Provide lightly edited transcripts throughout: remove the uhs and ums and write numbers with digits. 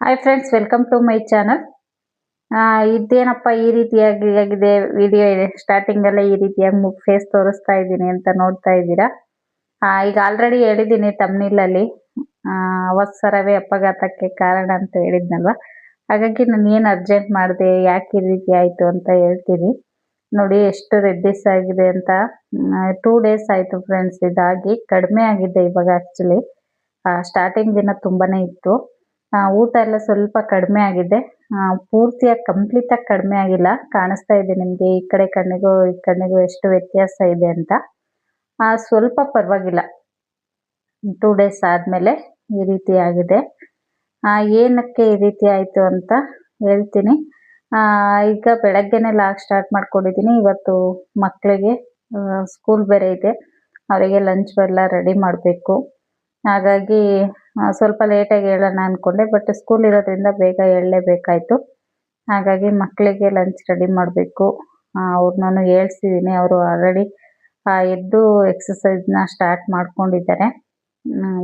Hi friends, welcome to my channel. ಇದೇನಪ್ಪ ಈ ರೀತಿಯಾಗಿ ಆಗಿದೆ ವಿಡಿಯೋ ಇದೆ. ಸ್ಟಾರ್ಟಿಂಗಲ್ಲೇ ಈ ರೀತಿಯಾಗಿ ಫೇಸ್ ತೋರಿಸ್ತಾ ಇದ್ದೀನಿ ಅಂತ ನೋಡ್ತಾ ಇದ್ದೀರಾ. ಈಗ ಆಲ್ರೆಡಿ ಹೇಳಿದ್ದೀನಿ ತಮ್ನಿಲಲ್ಲಿ, ಅವಸರವೇ ಅಪಘಾತಕ್ಕೆ ಕಾರಣ ಅಂತ ಹೇಳಿದ್ನಲ್ವ. ಹಾಗಾಗಿ ನಾನು ಏನು ಅರ್ಜೆಂಟ್ ಮಾಡಿದೆ, ಯಾಕೆ ಈ ರೀತಿ ಆಯಿತು ಅಂತ ಹೇಳ್ತೀನಿ. ನೋಡಿ ಎಷ್ಟು ರೆಡ್ಡಿಸ್ ಆಗಿದೆ ಅಂತ. 2 ಡೇಸ್ ಆಯಿತು ಫ್ರೆಂಡ್ಸ್ ಇದಾಗಿ. ಕಡಿಮೆ ಆಗಿದೆ ಇವಾಗ. ಆ್ಯಕ್ಚುಲಿ ಸ್ಟಾರ್ಟಿಂಗ್ ದಿನ ತುಂಬಾನೇ ಇತ್ತು. ಊಟ ಎಲ್ಲ ಸ್ವಲ್ಪ ಕಡಿಮೆ ಆಗಿದೆ. ಪೂರ್ತಿಯಾಗಿ ಕಂಪ್ಲೀಟಾಗಿ ಕಡಿಮೆ ಆಗಿಲ್ಲ. ಕಾಣಿಸ್ತಾ ಇದೆ ನಿಮಗೆ ಈ ಕಡೆ ಕಣ್ಣಿಗೂ ಎಷ್ಟು ವ್ಯತ್ಯಾಸ ಇದೆ ಅಂತ. ಸ್ವಲ್ಪ ಪರವಾಗಿಲ್ಲ. 2 ಡೇಸ್ ಆದಮೇಲೆ ಈ ರೀತಿ ಆಗಿದೆ. ಏನಕ್ಕೆ ಈ ರೀತಿ ಆಯಿತು ಅಂತ ಹೇಳ್ತೀನಿ. ಈಗ ಬೆಳಗ್ಗೆನೇ ಲಾಗ್ ಸ್ಟಾರ್ಟ್ ಮಾಡ್ಕೊಂಡಿದ್ದೀನಿ. ಇವತ್ತು ಮಕ್ಕಳಿಗೆ ಸ್ಕೂಲ್ ಬೇರೆ ಇದೆ. ಅವರಿಗೆ ಲಂಚ್ ಎಲ್ಲ ರೆಡಿ ಮಾಡಬೇಕು. ಹಾಗಾಗಿ ಸ್ವಲ್ಪ ಲೇಟಾಗಿ ಹೇಳೋಣ ಅಂದ್ಕೊಂಡೆ, ಬಟ್ ಸ್ಕೂಲ್ ಇರೋದ್ರಿಂದ ಬೇಗ ಹೇಳಲೇಬೇಕಾಯ್ತು. ಹಾಗಾಗಿ ಮಕ್ಕಳಿಗೆ ಲಂಚ್ ರೆಡಿ ಮಾಡಬೇಕು. ಅವ್ರನ್ನೂ ಹೇಳ್ಸಿದ್ದೀನಿ. ಅವರು ಆಲ್ರೆಡಿ ಎದ್ದು ಎಕ್ಸಸೈಸ್ನ ಸ್ಟಾರ್ಟ್ ಮಾಡ್ಕೊಂಡಿದ್ದಾರೆ.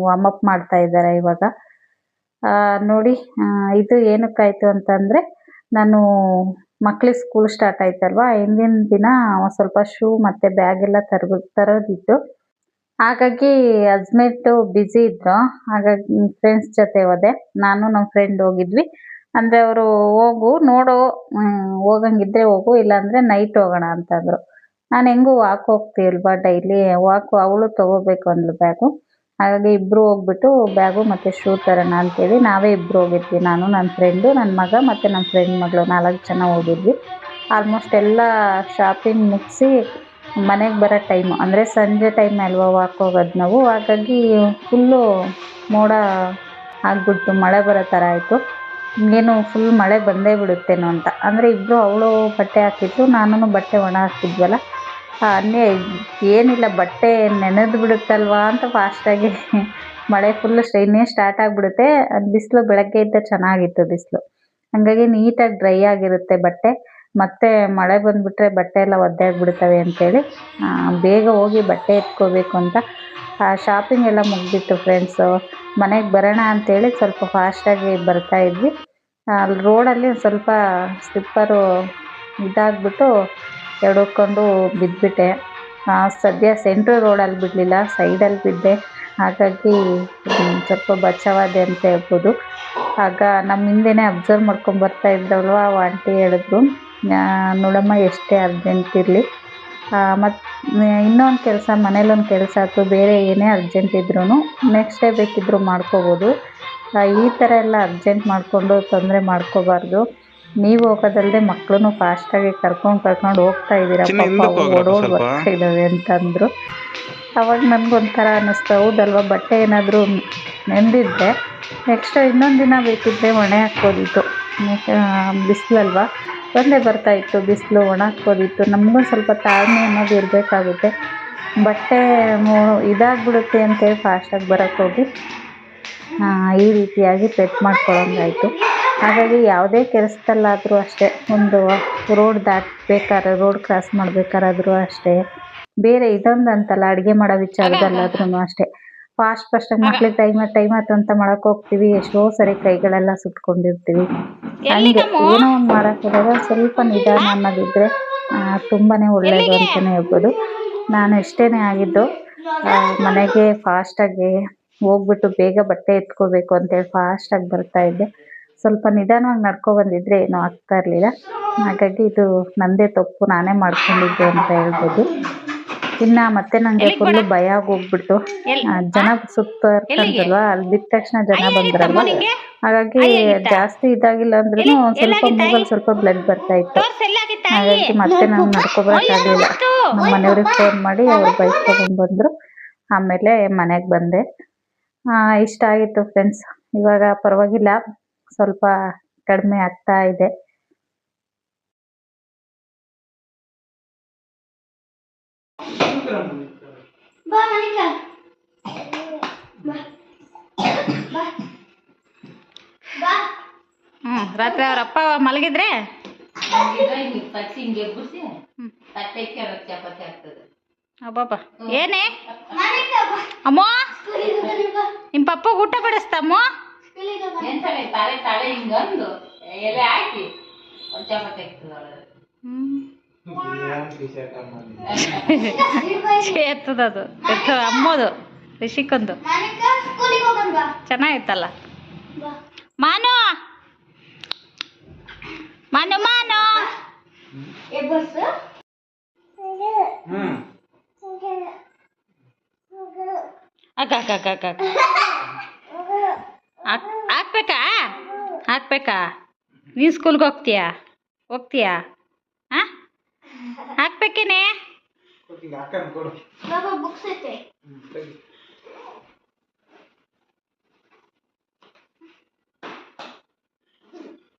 ವಾರ್ಮಪ್ ಮಾಡ್ತಾ ಇದ್ದಾರೆ ಇವಾಗ. ನೋಡಿ, ಇದು ಏನಕ್ಕಾಯಿತು ಅಂತಂದರೆ, ನಾನು ಮಕ್ಕಳಿಗೆ ಸ್ಕೂಲ್ ಸ್ಟಾರ್ಟ್ ಆಯ್ತಲ್ವ, ಹಿಂದಿನ ದಿನ ಸ್ವಲ್ಪ ಶೂ ಮತ್ತು ಬ್ಯಾಗ್ ಎಲ್ಲ ತರೋದಿತ್ತು. ಹಾಗಾಗಿ ಹಸ್ಬೆಂಡು ಬ್ಯುಸಿ ಇದ್ರು. ಹಾಗಾಗಿ ಫ್ರೆಂಡ್ಸ್ ಜೊತೆ ಹೋದೆ. ನಾನು ನಮ್ಮ ಫ್ರೆಂಡ್ ಹೋಗಿದ್ವಿ. ಅಂದರೆ ಅವರು ಹೋಗು ನೋಡು, ಹೋಗಂಗಿದ್ರೆ ಹೋಗು, ಇಲ್ಲಾಂದರೆ ನೈಟ್ ಹೋಗೋಣ ಅಂತಂದರು. ನಾನು ಹೆಂಗೂ ವಾಕ್ ಹೋಗ್ತೀವಲ್ವ ಡೈಲಿ, ವಾಕು ಅವಳು ತೊಗೋಬೇಕು ಅಂದ್ಲು ಬ್ಯಾಗು. ಹಾಗಾಗಿ ಇಬ್ಬರು ಹೋಗ್ಬಿಟ್ಟು ಬ್ಯಾಗು ಮತ್ತು ಶೂ ತರೋಣ ಅಂತೇಳಿ ನಾವೇ ಇಬ್ಬರು ಹೋಗಿದ್ವಿ. ನಾನು, ನನ್ನ ಫ್ರೆಂಡು, ನನ್ನ ಮಗ ಮತ್ತು ನಮ್ಮ ಫ್ರೆಂಡ್ ಮಗಳು 4 ಜನ ಹೋಗಿದ್ವಿ. ಆಲ್ಮೋಸ್ಟ್ ಎಲ್ಲ ಶಾಪಿಂಗ್ ಮುಗಿಸಿ ಮನೆಗೆ ಬರೋ ಟೈಮು, ಅಂದರೆ ಸಂಜೆ ಟೈಮ್ ಅಲ್ವಾ ವಾಕ್ ಹೋಗೋದು ನಾವು. ಹಾಗಾಗಿ ಫುಲ್ಲು ಮೋಡ ಆಗ್ಬಿಡ್ತು, ಮಳೆ ಬರೋ ಥರ ಆಯಿತು. ಏನು ಫುಲ್ ಮಳೆ ಬಂದೇ ಬಿಡುತ್ತೇನೋ ಅಂತ. ಅಂದರೆ ಇಬ್ಬರು, ಅವಳು ಬಟ್ಟೆ ಹಾಕಿದ್ರು, ನಾನು ಬಟ್ಟೆ ಒಣ ಹಾಕಿದ್ವಲ್ಲ, ಏನಿಲ್ಲ ಬಟ್ಟೆ ನೆನೆದು ಬಿಡುತ್ತಲ್ವಾ ಅಂತ ಫಾಸ್ಟಾಗಿ ಮಳೆ ಫುಲ್ಲು ಇನ್ನೇ ಸ್ಟಾರ್ಟ್ ಆಗಿಬಿಡುತ್ತೆ. ಬಿಸಿಲು ಬೆಳಗ್ಗೆ ಇದ್ದ ಚೆನ್ನಾಗಿತ್ತು ಬಿಸಿಲು. ಹಾಗಾಗಿ ನೀಟಾಗಿ ಡ್ರೈ ಆಗಿರುತ್ತೆ ಬಟ್ಟೆ. ಮತ್ತೆ ಮಳೆ ಬಂದುಬಿಟ್ರೆ ಬಟ್ಟೆ ಎಲ್ಲ ಒದ್ದೆ ಆಗಿಬಿಡ್ತವೆ ಅಂಥೇಳಿ ಬೇಗ ಹೋಗಿ ಬಟ್ಟೆ ಎತ್ಕೋಬೇಕು ಅಂತ ಶಾಪಿಂಗ್ ಎಲ್ಲ ಮುಗಿದಿತ್ತು ಫ್ರೆಂಡ್ಸು. ಮನೆಗೆ ಬರೋಣ ಅಂಥೇಳಿ ಸ್ವಲ್ಪ ಫಾಸ್ಟಾಗಿ ಬರ್ತಾಯಿದ್ವಿ. ಅಲ್ಲಿ ರೋಡಲ್ಲಿ ಒಂದು ಸ್ವಲ್ಪ ಸ್ಲಿಪ್ಪರು ಇದಾಗ್ಬಿಟ್ಟು ಎಡ್ಕೊಂಡು ಬಿದ್ದುಬಿಟ್ಟೆ. ಸದ್ಯ ಸೆಂಟ್ರ್ ರೋಡಲ್ಲಿ ಬಿಡಲಿಲ್ಲ, ಸೈಡಲ್ಲಿ ಬಿದ್ದೆ. ಹಾಗಾಗಿ ಸ್ವಲ್ಪ ಬಚಾವಾದೆ ಅಂತ ಹೇಳ್ಬೋದು. ಆಗ ನಮ್ಮ ಹಿಂದೆನೇ ಅಬ್ಸರ್ವ್ ಮಾಡ್ಕೊಂಡು ಬರ್ತಾ ಇದ್ದವಲ್ವ, ಆಂಟಿ ಹೇಳಿದ್ರು, ನೋಡಮ್ಮ ಎಷ್ಟೇ ಅರ್ಜೆಂಟ್ ಇರಲಿ, ಮತ್ತು ಇನ್ನೊಂದು ಕೆಲಸ, ಮನೇಲೊಂದು ಕೆಲಸ ಅಥವಾ ಬೇರೆ ಏನೇ ಅರ್ಜೆಂಟ್ ಇದ್ರೂ ನೆಕ್ಸ್ಟ್ ಡೇ ಬೇಕಿದ್ದರೂ ಮಾಡ್ಕೋಬೋದು. ಈ ಥರ ಎಲ್ಲ ಅರ್ಜೆಂಟ್ ಮಾಡಿಕೊಂಡು ತೊಂದರೆ ಮಾಡ್ಕೋಬಾರ್ದು. ನೀವು ಹೋಗೋದಲ್ಲದೆ ಮಕ್ಕಳನ್ನು ಫಾಸ್ಟಾಗಿ ಕರ್ಕೊಂಡು ಹೋಗ್ತಾ ಇದ್ದೀರಾ, ಪಾಪ ಓಡೋಡಿ ಬರ್ತಾ ಇದ್ದಾವೆ ಅಂತಂದರು. ಅವಾಗ ನನಗೊಂಥರ ಅನ್ನಿಸ್ತು, ಹೌದಲ್ವ, ಬಟ್ಟೆ ಏನಾದರೂ ನೆಂದಿದ್ದರೆ ನೆಕ್ಸ್ಟ್ ಇನ್ನೊಂದು ದಿನ ಬೇಕಿದ್ದರೆ ಒಣೆ ಹಾಕ್ಬೋದಿತ್ತು. ಬಿಸಿಲಲ್ವ, ಬಂದೇ ಬರ್ತಾಯಿತ್ತು ಬಿಸಿಲು, ಒಣ ಹಾಕ್ಬೋದಿತ್ತು. ನಮಗೂ ಸ್ವಲ್ಪ ತಾಳ್ಮೆ ಅನ್ನೋದು ಇರಬೇಕಾಗುತ್ತೆ. ಬಟ್ಟೆ ಇದಾಗ್ಬಿಡುತ್ತೆ ಅಂತೇಳಿ ಫಾಸ್ಟಾಗಿ ಬರೋಕ್ಕೋಗಿ ಈ ರೀತಿಯಾಗಿ ಪೆಟ್ ಮಾಡ್ಕೊಳ್ಳೋಂಗಾಯಿತು. ಹಾಗಾಗಿ ಯಾವುದೇ ಕೆಲಸದಲ್ಲಾದರೂ ಅಷ್ಟೇ, ಒಂದು ರೋಡ್ ದಾಟಬೇಕಾದ್ರೆ, ರೋಡ್ ಕ್ರಾಸ್ ಮಾಡಬೇಕಾದ್ರೂ ಅಷ್ಟೇ, ಬೇರೆ ಇದೊಂದು ಅಂತಲ್ಲ, ಅಡುಗೆ ಮಾಡೋ ವಿಚಾರದಲ್ಲಾದ್ರೂ ಅಷ್ಟೇ, ಫಾಸ್ಟಾಗಿ ಮಕ್ಳಿಗೆ ಟೈಮ್ ಆಯ್ತು ಅಂತ ಮಾಡೋಕ್ಕೆ ಹೋಗ್ತೀವಿ. ಎಷ್ಟೋ ಸರಿ ಕೈಗಳೆಲ್ಲ ಸುಟ್ಕೊಂಡಿರ್ತೀವಿ. ಹಂಗೆ ಏನೋ ಒಂದು ಮಾಡೋಕ್ಕೋದಾಗ ಸ್ವಲ್ಪ ನಿಧಾನ ಅನ್ನೋದಿದ್ದರೆ ತುಂಬಾ ಒಳ್ಳೆಯದು ಅಂತಲೇ ಹೇಳ್ಬೋದು. ನಾನು ಎಷ್ಟೇ ಆಗಿದ್ದು ಮನೆಗೆ ಫಾಸ್ಟಾಗಿ ಹೋಗ್ಬಿಟ್ಟು ಬೇಗ ಬಟ್ಟೆ ಎತ್ಕೋಬೇಕು ಅಂತೇಳಿ ಫಾಸ್ಟಾಗಿ ಬರ್ತಾಯಿದ್ದೆ. ಸ್ವಲ್ಪ ನಿಧಾನವಾಗಿ ನಡ್ಕೊಬಂದಿದ್ರೆ ಏನೂ ಆಗ್ತಾ ಇರಲಿಲ್ಲ. ಹಾಗಾಗಿ ಇದು ನನ್ನದೇ ತಪ್ಪು, ನಾನೇ ಮಾಡ್ಕೊಂಡಿದ್ದೆ ಅಂತ ಹೇಳ್ಬೋದು. ಇನ್ನು ಮತ್ತೆ ನನಗೆ ಫುಲ್ಲು ಭಯ ಆಗೋಗ್ಬಿಟ್ಟು, ಜನ ಸುತ್ತ ಇರ್ತಂತಲ್ವ, ಅಲ್ಲಿ ಬಿದ್ದ ತಕ್ಷಣ ಜನ ಬಂದ್ರಲ್ವ, ಹಾಗಾಗಿ ಜಾಸ್ತಿ ಇದಾಗಿಲ್ಲ ಅಂದ್ರೂ ಸ್ವಲ್ಪ ಮೂಗಲ್ಲಿ ಸ್ವಲ್ಪ ಬ್ಲಡ್ ಬರ್ತಾಯಿತ್ತು. ಹಾಗಾಗಿ ಮತ್ತೆ ನಾನು ನಡ್ಕೊಬರೋಕ್ಕಾಗಲಿಲ್ಲ. ನಮ್ಮ ಮನೆಯವ್ರಿಗೆ ಫೋನ್ ಮಾಡಿ ಅವ್ರು ಬೈಕ್ ತೊಗೊಂಡ್ಬಂದರು. ಆಮೇಲೆ ಮನೆಗೆ ಬಂದೆ. ಇಷ್ಟ ಆಗಿತ್ತು ಫ್ರೆಂಡ್ಸ್. ಇವಾಗ ಪರವಾಗಿಲ್ಲ, ಸ್ವಲ್ಪ ಕಡಿಮೆ ಆಗ್ತಾ ಇದೆ. ರಾತ್ರಿ ಅವ್ರ ಅಪ್ಪ ಮಲಗಿದ್ರೆ ಅಬ್ಬಬ್ಬ, ಏನೇ ಅಮ್ಮ, ನಿಮ್ಮ ಪಪ್ಪ ಊಟ ಬಡಿಸ್ತಮ್ಮ? ಹಿಂಗೊಂದು ಎಲೆ ಹಾಕಿ ಒಂದು ಚಪಾತಿ ಆಗ್ತದೆ ಎತ್ತದದು ಎತ್ತ ಅಮ್ಮದು ರಿಷಿಕೊಂದು ಚೆನ್ನಾಗಿತ್ತಲ್ಲ. ಮಾನು ಮಾನು ಮಾನು ಅಕ್ಕ ಅಕ್ಕ ಅಕ್ಕ ಅಕ್ಕ ಹಾಕ್ಬೇಕಾ ಹಾಕ್ಬೇಕಾ? ನೀನು ಸ್ಕೂಲ್ಗೆ ಹೋಗ್ತೀಯಾ ಹಾಂ ಹಾಕ್ಬೇಕೇನೆ?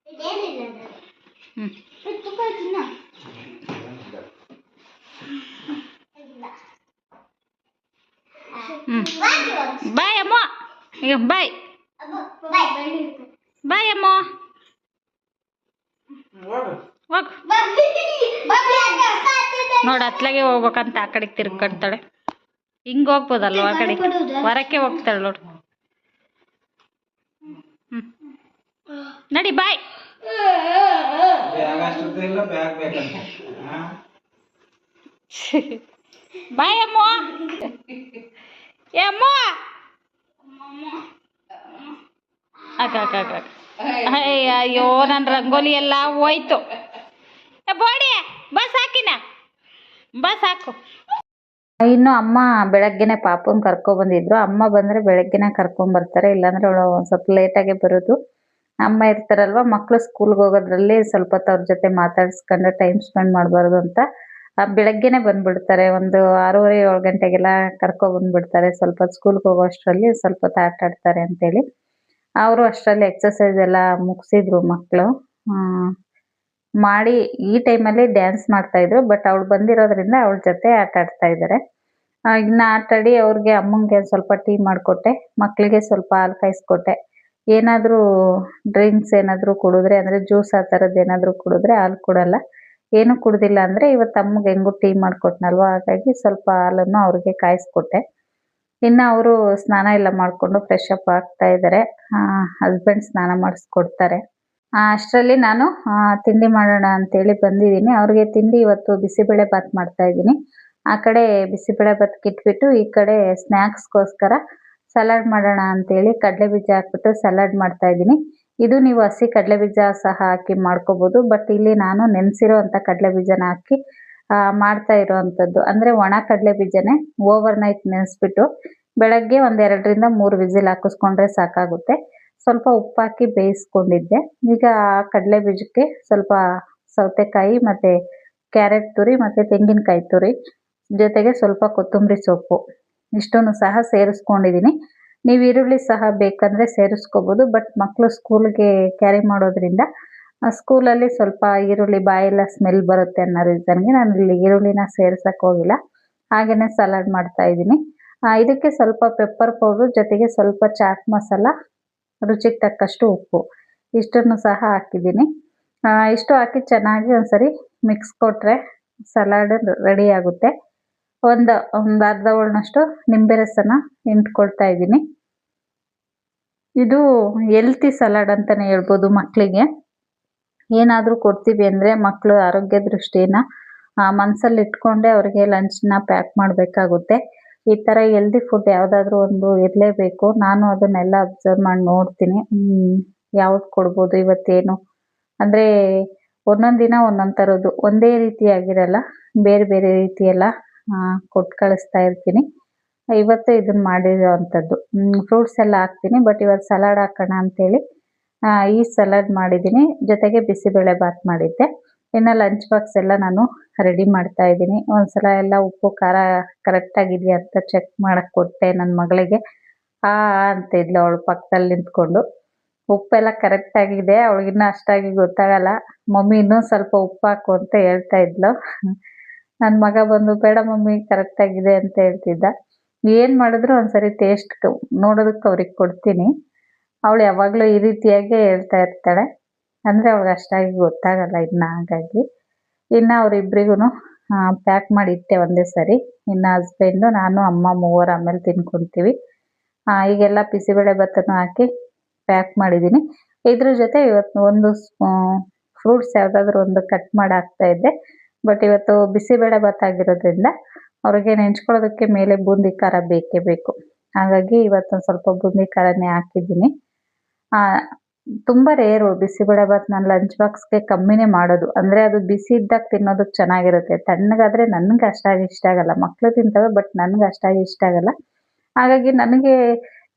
ಬಾಯ್ ಅಮ್ಮ, ಈಗ ಬಾಯ್ ಬಾಯ್ ಅಮ್ಮ, ಹೋಗ್ ನೋಡು ಅತ್ಲಾಗೆ ಹೋಗ್ಬೇಕಂತ ಆ ಕಡೆಗೆ ತಿರ್ಕೊಂತಾಳೆ. ಹಿಂಗೆ ಹೋಗ್ಬೋದಲ್ವ ಆ ಕಡೆ ಹೊರಕ್ಕೆ ಹೋಗ್ತಾಳೆ ನೋಡು. ನಡಿ ಬಾಯ್. ಬಾಯ್ ಅಮ್ಮ, ಅಮ್ಮ ಅಕ್ಕ ಅಕ್ಕ ಅಕ್ಕ ಅಯ್ಯೋ ನನ್ನ ರಂಗೋಲಿ ಎಲ್ಲ ಹೋಯ್ತು. ಬೋಡಿ ಬಸ್ ಹಾಕಿನ ಬಸ್ ಹಾಕು. ಇನ್ನು ಅಮ್ಮ ಬೆಳಗ್ಗೆನೆ ಪಾಪುನ್ ಕರ್ಕೊಬಂದಿದ್ರು. ಅಮ್ಮ ಬಂದರೆ ಬೆಳಗ್ಗೆನೆ ಕರ್ಕೊಂಬರ್ತಾರೆ, ಇಲ್ಲಾಂದ್ರೆ ಅವಳು ಒಂದು ಸ್ವಲ್ಪ ಲೇಟಾಗೆ ಬರೋದು. ಅಮ್ಮ ಇರ್ತಾರಲ್ವ, ಮಕ್ಕಳು ಸ್ಕೂಲ್ಗೆ ಹೋಗೋದ್ರಲ್ಲಿ ಸ್ವಲ್ಪ ಹೊತ್ತು ಅವ್ರ ಜೊತೆ ಮಾತಾಡಿಸ್ಕೊಂಡು ಟೈಮ್ ಸ್ಪೆಂಡ್ ಮಾಡಬಾರ್ದು ಅಂತ ಬೆಳಗ್ಗೆನೆ ಬಂದುಬಿಡ್ತಾರೆ. ಒಂದು 6:30 7 ಗಂಟೆಗೆಲ್ಲ ಕರ್ಕೊಬಂದ್ಬಿಡ್ತಾರೆ. ಸ್ವಲ್ಪ ಹೊತ್ತು ಸ್ಕೂಲ್ಗೆ ಹೋಗೋ ಅಷ್ಟರಲ್ಲಿ ಸ್ವಲ್ಪ ಹೊತ್ತು ಆಟ ಆಡ್ತಾರೆ ಅಂತೇಳಿ. ಅವರು ಅಷ್ಟರಲ್ಲಿ ಎಕ್ಸಸೈಸ್ ಎಲ್ಲ ಮುಗಿಸಿದ್ರು ಮಕ್ಕಳು ಮಾಡಿ. ಈ ಟೈಮಲ್ಲಿ ಡ್ಯಾನ್ಸ್ ಮಾಡ್ತಾಯಿದ್ರು, ಬಟ್ ಅವಳು ಬಂದಿರೋದ್ರಿಂದ ಅವಳ ಜೊತೆ ಆಟ ಆಡ್ತಾ ಇದ್ದಾರೆ. ಇನ್ನು ಆಟಾಡಿ ಅವ್ರಿಗೆ ಅಮ್ಮಂಗೆ ಸ್ವಲ್ಪ ಟೀ ಮಾಡಿಕೊಟ್ಟೆ, ಮಕ್ಕಳಿಗೆ ಸ್ವಲ್ಪ ಹಾಲು ಕಾಯಿಸ್ಕೊಟ್ಟೆ. ಏನಾದರೂ ಡ್ರಿಂಕ್ಸ್ ಏನಾದರೂ ಕುಡಿದ್ರೆ ಅಂದರೆ ಜ್ಯೂಸ್ ಆ ಥರದ್ದು ಏನಾದರೂ ಕುಡಿದ್ರೆ ಹಾಲು ಕೊಡಲ್ಲ. ಏನೂ ಕುಡ್ದಿಲ್ಲ ಅಂದರೆ ಇವತ್ತು ಅಮ್ಮಗೆ ಹೆಂಗೂ ಟೀ ಮಾಡಿಕೊಟ್ನಲ್ವ, ಹಾಗಾಗಿ ಸ್ವಲ್ಪ ಹಾಲನ್ನು ಅವ್ರಿಗೆ ಕಾಯಿಸ್ಕೊಟ್ಟೆ. ಇನ್ನು ಅವರು ಸ್ನಾನ ಎಲ್ಲ ಮಾಡಿಕೊಂಡು ಫ್ರೆಶ್ ಅಪ್ ಆಗ್ತಾ ಇದ್ದಾರೆ. ಹಸ್ಬೆಂಡ್ ಸ್ನಾನ ಮಾಡಿಸ್ಕೊಡ್ತಾರೆ. ಅಷ್ಟರಲ್ಲಿ ನಾನು ತಿಂಡಿ ಮಾಡೋಣ ಅಂತೇಳಿ ಬಂದಿದ್ದೀನಿ. ಅವ್ರಿಗೆ ತಿಂಡಿ ಇವತ್ತು ಬಿಸಿಬೇಳೆ ಬಾತ್ ಮಾಡ್ತಾಯಿದ್ದೀನಿ. ಆ ಕಡೆ ಬಿಸಿಬೇಳೆ ಬಾತ್ಗೆ ಇಟ್ಬಿಟ್ಟು ಈ ಕಡೆ ಸ್ನ್ಯಾಕ್ಸ್ಗೋಸ್ಕರ ಸಲಾಡ್ ಮಾಡೋಣ ಅಂತೇಳಿ ಕಡಲೆ ಬೀಜ ಹಾಕ್ಬಿಟ್ಟು ಸಲಾಡ್ ಮಾಡ್ತಾಯಿದ್ದೀನಿ. ಇದು ನೀವು ಹಸಿ ಕಡಲೆ ಬೀಜ ಸಹ ಹಾಕಿ ಮಾಡ್ಕೋಬೋದು, ಬಟ್ ಇಲ್ಲಿ ನಾನು ನೆನೆಸಿರೋ ಅಂಥ ಕಡಲೆ ಬೀಜನ ಹಾಕಿ ಮಾಡ್ತಾ ಇರೋವಂಥದ್ದು. ಅಂದರೆ ಒಣ ಕಡಲೆ ಬೀಜನೇ ಓವರ್ ನೈಟ್ ನೆನೆಸ್ಬಿಟ್ಟು ಬೆಳಗ್ಗೆ ಒಂದು 2 ರಿಂದ 3 ವಿಸಿಲ್ ಹಾಕಿಸ್ಕೊಂಡ್ರೆ ಸಾಕಾಗುತ್ತೆ. ಸ್ವಲ್ಪ ಉಪ್ಪು ಹಾಕಿ ಬೇಯಿಸ್ಕೊಂಡಿದ್ದೆ. ಈಗ ಆ ಕಡಲೆ ಬೀಜಕ್ಕೆ ಸ್ವಲ್ಪ ಸೌತೆಕಾಯಿ ಮತ್ತು ಕ್ಯಾರೆಟ್ ತುರಿ ಮತ್ತು ತೆಂಗಿನಕಾಯಿ ತುರಿ ಜೊತೆಗೆ ಸ್ವಲ್ಪ ಕೊತ್ತಂಬರಿ ಸೊಪ್ಪು ಇಷ್ಟನ್ನು ಸಹ ಸೇರಿಸ್ಕೊಂಡಿದ್ದೀನಿ. ನೀವು ಈರುಳ್ಳಿ ಸಹ ಬೇಕಂದರೆ ಸೇರಿಸ್ಕೋಬೋದು, ಬಟ್ ಮಕ್ಕಳು ಸ್ಕೂಲ್ಗೆ ಕ್ಯಾರಿ ಮಾಡೋದ್ರಿಂದ ಸ್ಕೂಲಲ್ಲಿ ಸ್ವಲ್ಪ ಈರುಳ್ಳಿ ಬಾಯೆಲ್ಲ ಸ್ಮೆಲ್ ಬರುತ್ತೆ ಅನ್ನೋ ರೀಸನ್ಗೆ ನಾನು ಇಲ್ಲಿ ಈರುಳ್ಳಿನ ಸೇರ್ಸಕ್ಕೆ ಹೋಗಿಲ್ಲ, ಹಾಗೆಯೇ ಸಲಾಡ್ ಮಾಡ್ತಾಯಿದ್ದೀನಿ. ಇದಕ್ಕೆ ಸ್ವಲ್ಪ ಪೆಪ್ಪರ್ ಪೌಡ್ರು ಜೊತೆಗೆ ಸ್ವಲ್ಪ ಚಾಟ್ ಮಸಾಲ, ರುಚಿಗೆ ತಕ್ಕಷ್ಟು ಉಪ್ಪು ಇಷ್ಟನ್ನು ಸಹ ಹಾಕಿದ್ದೀನಿ. ಇಷ್ಟು ಹಾಕಿ ಚೆನ್ನಾಗಿ ಒಂದ್ಸರಿ ಮಿಕ್ಸ್ ಕೊಟ್ಟರೆ ಸಲಾಡ್ ರೆಡಿ ಆಗುತ್ತೆ. ಒಂದು ಅರ್ಧ ಹೋಳನಷ್ಟು ನಿಂಬೆ ರಸನ ಹಿಂಡ್ಕೊಳ್ತಾ ಇದ್ದೀನಿ. ಇದು ಹೆಲ್ತಿ ಸಲಾಡ್ ಅಂತಲೇ ಹೇಳ್ಬೋದು. ಮಕ್ಕಳಿಗೆ ಏನಾದರೂ ಕೊಡ್ತೀವಿ ಅಂದರೆ ಮಕ್ಕಳು ಆರೋಗ್ಯ ದೃಷ್ಟಿನ ಮನಸ್ಸಲ್ಲಿ ಇಟ್ಕೊಂಡೇ ಅವರಿಗೆ ಲಂಚ್ನ ಪ್ಯಾಕ್ ಮಾಡಬೇಕಾಗುತ್ತೆ. ಈ ಥರ ಹೆಲ್ದಿ ಫುಡ್ ಯಾವುದಾದ್ರೂ ಒಂದು ಇರಲೇಬೇಕು. ನಾನು ಅದನ್ನೆಲ್ಲ ಅಬ್ಸರ್ವ್ ಮಾಡಿ ನೋಡ್ತೀನಿ, ಯಾವ್ದು ಕೊಡ್ಬೋದು ಇವತ್ತೇನು ಅಂದರೆ ಒಂದೊಂದು ದಿನ ಒಂದೊಂದು ಥರದ್ದು ಒಂದೇ ರೀತಿಯಾಗಿರಲ್ಲ, ಬೇರೆ ಬೇರೆ ರೀತಿಯೆಲ್ಲ ಕೊಟ್ಟು ಕಳಿಸ್ತಾ ಇರ್ತೀನಿ. ಇವತ್ತು ಇದನ್ನು ಮಾಡಿರೋ ಅಂಥದ್ದು ಫ್ರೂಟ್ಸ್ ಎಲ್ಲ ಹಾಕ್ತೀನಿ, ಬಟ್ ಇವತ್ತು ಸಲಾಡ್ ಹಾಕೋಣ ಅಂಥೇಳಿ ಈ ಸಲಾಡ್ ಮಾಡಿದ್ದೀನಿ. ಜೊತೆಗೆ ಬಿಸಿಬೇಳೆ ಬಾತ್ ಮಾಡಿದ್ದೆ. ಇನ್ನು ಲಂಚ್ ಬಾಕ್ಸ್ ಎಲ್ಲ ನಾನು ರೆಡಿ ಮಾಡ್ತಾ ಇದ್ದೀನಿ. ಒಂದ್ಸಲ ಎಲ್ಲ ಉಪ್ಪು ಖಾರ ಕರೆಕ್ಟಾಗಿದೆಯಾ ಅಂತ ಚೆಕ್ ಮಾಡೋಕ್ಕೆ ಕೊಟ್ಟೆ ನನ್ನ ಮಗಳಿಗೆ. ಅಂತ ಇದ್ಲು ಅವಳು ಪಕ್ಕದಲ್ಲಿ ನಿಂತ್ಕೊಂಡು. ಉಪ್ಪೆಲ್ಲ ಕರೆಕ್ಟಾಗಿದೆ, ಅವಳಿಗಿನ್ನೂ ಅಷ್ಟಾಗಿ ಗೊತ್ತಾಗಲ್ಲ. ಮಮ್ಮಿ ಇನ್ನೂ ಸ್ವಲ್ಪ ಉಪ್ಪು ಹಾಕು ಅಂತ ಹೇಳ್ತಾ ಇದ್ಲು. ನನ್ನ ಮಗ ಬಂದು ಬೇಡ ಮಮ್ಮಿ ಕರೆಕ್ಟಾಗಿದೆ ಅಂತ ಹೇಳ್ತಿದ್ದ. ಏನು ಮಾಡಿದ್ರು ಒಂದ್ಸರಿ ಟೇಸ್ಟ್ ನೋಡೋದಕ್ಕೆ ಅವ್ರಿಗೆ ಕೊಡ್ತೀನಿ. ಅವಳು ಯಾವಾಗಲೂ ಈ ರೀತಿಯಾಗೇ ಹೇಳ್ತಾ ಇರ್ತಾಳೆ, ಅಂದರೆ ಅವಳಿಗೆ ಅಷ್ಟಾಗಿ ಗೊತ್ತಾಗಲ್ಲ ಇನ್ನು. ಹಾಗಾಗಿ ಇನ್ನು ಅವರಿಬ್ಬರಿಗೂ ಪ್ಯಾಕ್ ಮಾಡಿ ಇಟ್ಟೆ ಒಂದೇ ಸರಿ. ಇನ್ನು ಹಸ್ಬೆಂಡು ನಾನು ಅಮ್ಮ ಮೂವರು ಆಮೇಲೆ ತಿನ್ಕೊತೀವಿ. ಈಗೆಲ್ಲ ಬಿಸಿಬೇಳೆ ಭಾತನ್ನು ಹಾಕಿ ಪ್ಯಾಕ್ ಮಾಡಿದ್ದೀನಿ. ಇದ್ರ ಜೊತೆ ಇವತ್ತು ಒಂದು ಫ್ರೂಟ್ಸ್ ಯಾವುದಾದ್ರೂ ಒಂದು ಕಟ್ ಮಾಡಿ ಹಾಕ್ತಾ ಇದ್ದೆ. ಬಟ್ ಇವತ್ತು ಬಿಸಿಬೇಳೆ ಭಾತ್ ಆಗಿರೋದ್ರಿಂದ ಅವ್ರಿಗೆ ನೆಂಚ್ಕೊಳ್ಳೋದಕ್ಕೆ ಮೇಲೆ ಬೂಂದಿ ಖಾರ ಬೇಕೇ ಬೇಕು. ಹಾಗಾಗಿ ಇವತ್ತೊಂದು ಸ್ವಲ್ಪ ಬೂಂದಿ ಖಾರನೇ ಹಾಕಿದ್ದೀನಿ. ತುಂಬ ರೇರು ಬಿಸಿಬೇಳೆ ಭಾತ್ ನಾನು ಲಂಚ್ ಬಾಕ್ಸ್ಗೆ ಕಮ್ಮಿನೇ ಮಾಡೋದು. ಅಂದರೆ ಅದು ಬಿಸಿ ಇದ್ದಾಗ ತಿನ್ನೋದಕ್ಕೆ ಚೆನ್ನಾಗಿರುತ್ತೆ. ತಣ್ಣಗಾದರೆ ನನಗೆ ಅಷ್ಟಾಗಿ ಇಷ್ಟ ಆಗಲ್ಲ. ಮಕ್ಕಳು ತಿಂತವೆ, ಬಟ್ ನನಗೆ ಅಷ್ಟಾಗಿ ಇಷ್ಟ ಆಗಲ್ಲ. ಹಾಗಾಗಿ ನನಗೆ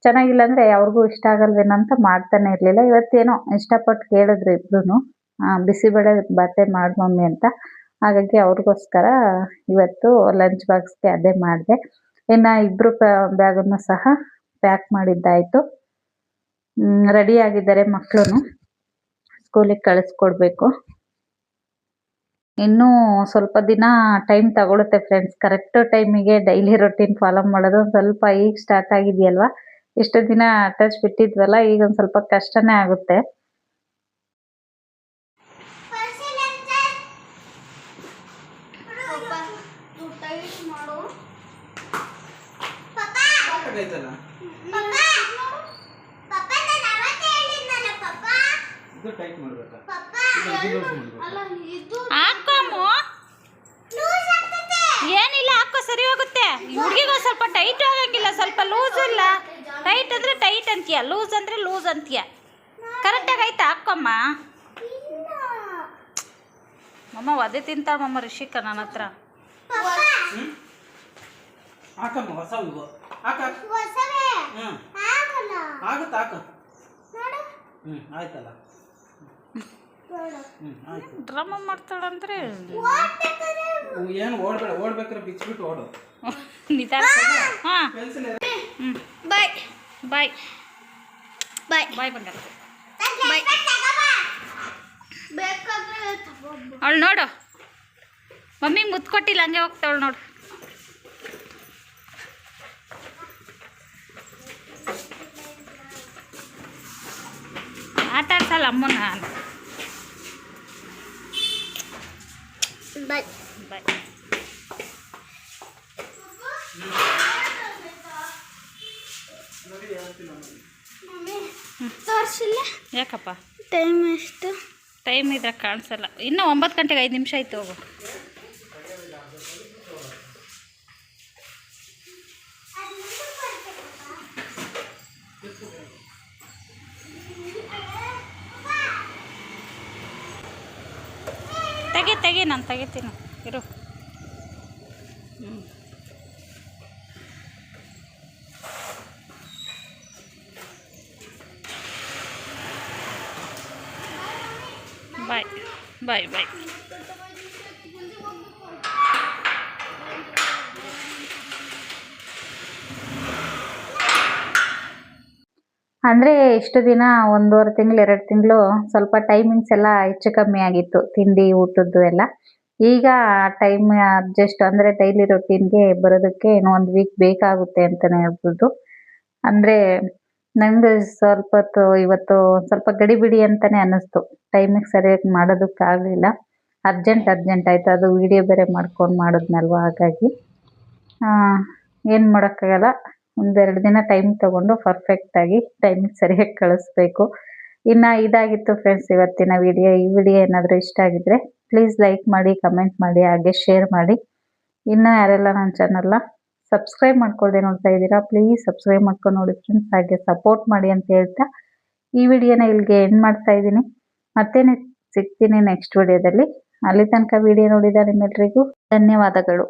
ಚೆನ್ನಾಗಿಲ್ಲ ಅಂದರೆ ಅವ್ರಿಗೂ ಇಷ್ಟ ಆಗಲ್ವೇನೋ ಅಂತ ಮಾಡ್ತಾನೆ ಇರಲಿಲ್ಲ. ಇವತ್ತೇನೋ ಇಷ್ಟಪಟ್ಟು ಕೇಳಿದ್ರು ಇಬ್ರೂ, ಬಿಸಿಬೇಳೆ ಭಾತೆ ಮಾಡು ಮಮ್ಮಿ ಅಂತ. ಹಾಗಾಗಿ ಅವ್ರಿಗೋಸ್ಕರ ಇವತ್ತು ಲಂಚ್ ಬಾಕ್ಸ್ಗೆ ಅದೇ ಮಾಡಿದೆ. ಇನ್ನು ಇಬ್ಬರು ಬ್ಯಾಗನ್ನು ಸಹ ಪ್ಯಾಕ್ ಮಾಡಿದ್ದಾಯಿತು. ರೆಡಿ ಆಗಿದ್ದಾರೆ ಮಕ್ಕಳು, ಸ್ಕೂಲಿಗೆ ಕಳಿಸ್ಕೊಡ್ಬೇಕು. ಇನ್ನೂ ಸ್ವಲ್ಪ ದಿನ ಟೈಮ್ ತಗೊಳುತ್ತೆ ಫ್ರೆಂಡ್ಸ್. ಕರೆಕ್ಟ್ ಟೈಮಿಗೆ ಡೈಲಿ ರೊಟೀನ್ ಫಾಲೋ ಮಾಡೋದು ಸ್ವಲ್ಪ ಈಗ ಸ್ಟಾರ್ಟ್ ಆಗಿದೆಯಲ್ವಾ. ಇಷ್ಟು ದಿನ ಟಚ್ ಬಿಟ್ಟಿದ್ವಲ್ಲ, ಈಗ ಒಂದು ಸ್ವಲ್ಪ ಕಷ್ಟನೇ ಆಗುತ್ತೆ. ಏನಿಲ್ಲ, ಹಾಕೋ ಸರಿ ಹೋಗುತ್ತೆ. ಹುಡುಗಿಗೂ ಸ್ವಲ್ಪ ಟೈಟ್ ಆಗಂಗಿಲ್ಲ, ಸ್ವಲ್ಪ ಲೂಸ್ ಇಲ್ಲ. ಟೈಟ್ ಅಂದ್ರೆ ಟೈಟ್ ಅಂತೀಯ, ಲೂಸ್ ಅಂದ್ರೆ ಲೂಸ್ ಅಂತೀಯ. ಕರೆಕ್ಟಾಗಿ ಆಯ್ತಾ? ಹಾಕಮ್ಮ. ಮಮ್ಮ ಒದೆ ತಿಂತಾಳ ಮಮ್ಮ ರಿಷಿಕ ನನ್ನ ಹತ್ರ. ಹಾಕಮ್ಮ ಹೊಸ ಇವು ಹಾಕ. ಆಗುತ್ತ ಹಾಕ. ಆಯ್ತಲ್ಲ. ಆಯ್ತು. ಡ್ರಾಮಾ ಮಾಡ್ತಾಳಂದ್ರೆ ಏನು ಓಡ್ಬೇಡ, ಓಡ್ಬೇಕಾದ್ರೆ ಬಿಚ್ಚಿಬಿಟ್ಟು ಓಡು. ನಿಧಾನ. ಹಾಂ, ಬಾಯ್ ಬಾಯ್ ಬಾಯ್ ಬಾಯ್ ಬಂಗಾರ. ಬಾಯ್. ಅವಳು ನೋಡು, ಮಮ್ಮಿಗೆ ಮುತ್ತು ಕೊಟ್ಟಿಲ್ಲ, ಹಂಗೆ ಹೋಗ್ತಾವಳು ನೋಡು. ಮಾತಾಡ್ಸಲ್ಲ ಅಮ್ಮನ. ಬಾಯ್ ಬಾಯ್. ಯಾಕಪ್ಪ? ಟೈಮ್ ಎಷ್ಟು? ಟೈಮ್ ಇದ್ರೆ ಕಾಣಿಸಲ್ಲ. ಇನ್ನೂ 9 ಗಂಟೆಗೆ 5 ನಿಮಿಷ ಆಯ್ತು. ಹೋಗು. ತೆಗಿ, ನಾನು ತೆಗಿತೀನಿ ಇರು. ಬಾಯ್ ಬಾಯ್ ಬಾಯ್. ಅಂದರೆ ಇಷ್ಟು ದಿನ 1.5 ತಿಂಗಳು 2 ತಿಂಗಳು ಸ್ವಲ್ಪ ಟೈಮಿಂಗ್ಸ್ ಎಲ್ಲ ಹೆಚ್ಚು ಕಮ್ಮಿ ಆಗಿತ್ತು, ತಿಂಡಿ ಊಟದ್ದು ಎಲ್ಲ. ಈಗ ಟೈಮ್ ಅಡ್ಜಸ್ಟ್ ಅಂದರೆ ಡೈಲಿ ರೊಟೀನ್ಗೆ ಬರೋದಕ್ಕೆ ಇನ್ನೂ 1 ವೀಕ್ ಬೇಕಾಗುತ್ತೆ ಅಂತಲೇ ಹೇಳ್ಬೋದು. ಅಂದರೆ ನನಗೆ ಸ್ವಲ್ಪ ಹೊತ್ತು ಇವತ್ತು ಸ್ವಲ್ಪ ಗಡಿಬಿಡಿ ಅಂತಲೇ ಅನ್ನಿಸ್ತು. ಟೈಮಿಗೆ ಸರಿಯಾಗಿ ಮಾಡೋದಕ್ಕಾಗಲಿಲ್ಲ. ಅರ್ಜೆಂಟ್ ಆಯಿತು. ಅದು ವಿಡಿಯೋ ಬೇರೆ ಮಾಡ್ಕೊಂಡು ಮಾಡಿದ್ನಲ್ವ, ಹಾಗಾಗಿ ಏನು ಮಾಡೋಕ್ಕಾಗಲ್ಲ. 1-2 ದಿನ ಟೈಮ್ ತೊಗೊಂಡು ಪರ್ಫೆಕ್ಟಾಗಿ ಟೈಮಿಗೆ ಸರಿಯಾಗಿ ಕಳಿಸ್ಬೇಕು. ಇನ್ನು ಇದಾಗಿತ್ತು ಫ್ರೆಂಡ್ಸ್ ಇವತ್ತಿನ ವಿಡಿಯೋ. ಈ ವಿಡಿಯೋ ಏನಾದರೂ ಇಷ್ಟ ಆಗಿದ್ರೆ ಪ್ಲೀಸ್ ಲೈಕ್ ಮಾಡಿ, ಕಮೆಂಟ್ ಮಾಡಿ, ಹಾಗೆ ಶೇರ್ ಮಾಡಿ. ಇನ್ನೂ ಯಾರೆಲ್ಲ ನನ್ನ ಚಾನಲ್ನ ಸಬ್ಸ್ಕ್ರೈಬ್ ಮಾಡ್ಕೊಳ್ಳದೆ ನೋಡ್ತಾ ಇದ್ದೀರಾ, ಪ್ಲೀಸ್ ಸಬ್ಸ್ಕ್ರೈಬ್ ಮಾಡ್ಕೊಂಡು ನೋಡಿ ಫ್ರೆಂಡ್ಸ್. ಹಾಗೆ ಸಪೋರ್ಟ್ ಮಾಡಿ ಅಂತ ಹೇಳ್ತಾ ಈ ವಿಡಿಯೋನ ಇಲ್ಲಿಗೆ ಎಂಡ್ ಮಾಡ್ತಾ ಇದ್ದೀನಿ. ಮತ್ತೇನೆ ಸಿಗ್ತೀನಿ ನೆಕ್ಸ್ಟ್ ವಿಡಿಯೋದಲ್ಲಿ. ಅಲ್ಲಿ ತನಕ ವಿಡಿಯೋ ನೋಡಿದ ನಿಮ್ಮೆಲ್ಲರಿಗೂ ಧನ್ಯವಾದಗಳು.